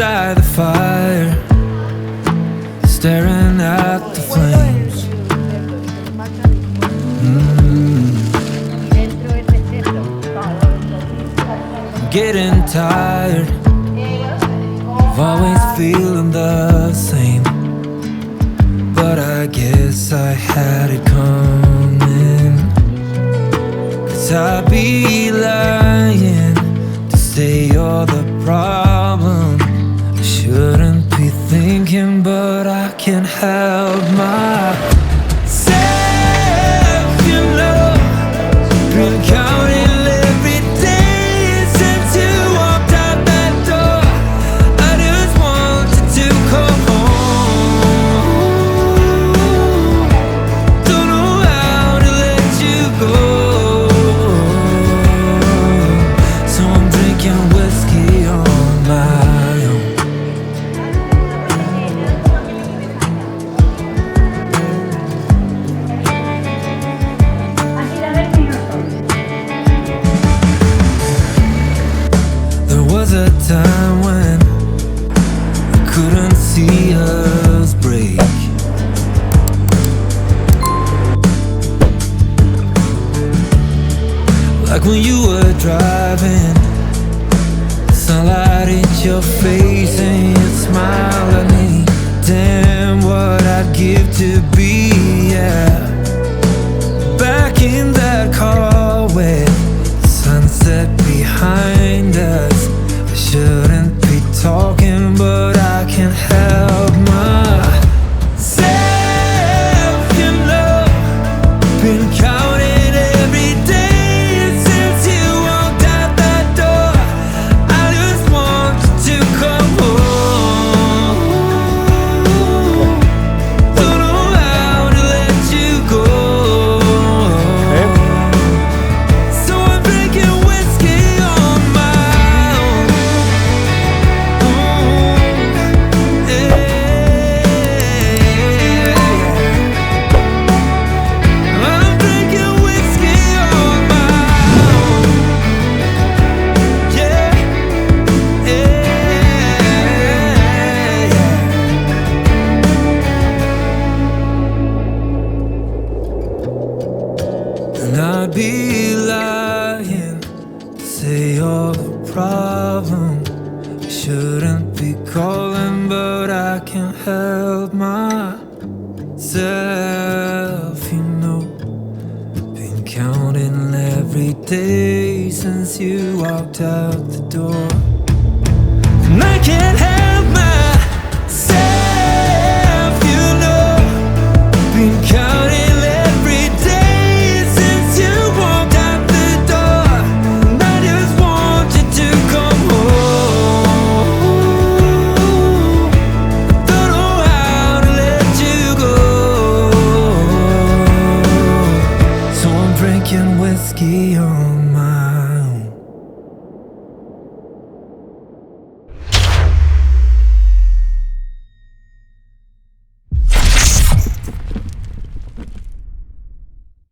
beside the fire, staring at the flames. Getting tired of always feeling the same, but I guess I had it coming. 'Cause I'd be lying to say you're the problem. I shouldn't be thinking, but I can't help myself, you know. Been counting every day since you walked out that door. I just wanted to come home. Don't know how to let you go, so I'm drinking whiskey on my own. There was a time when I couldn't see us break. Like when you were driving, the sunlight hit your face and you smiled at me. Damn, what I'd give to be, yeah, back in that car with the sunset behind us. I shouldn't be talking, but I can't help myself, you know. Been counting every day since you walked out that door. I just wanted to come home. Don't know how to let you go, so I'm drinking whiskey on my own. Yeah. I'm drinking whiskey on my own. Yeah. And I'd be lying to say you're the problem. I shouldn't be calling, but I can't help myself, you know. Been counting every day since you walked out the door, and I can't help myself, you know. Been counting every day since you walked out the door, and I just want you to come home. Don't know how to let you go, so I'm drinking whiskey on my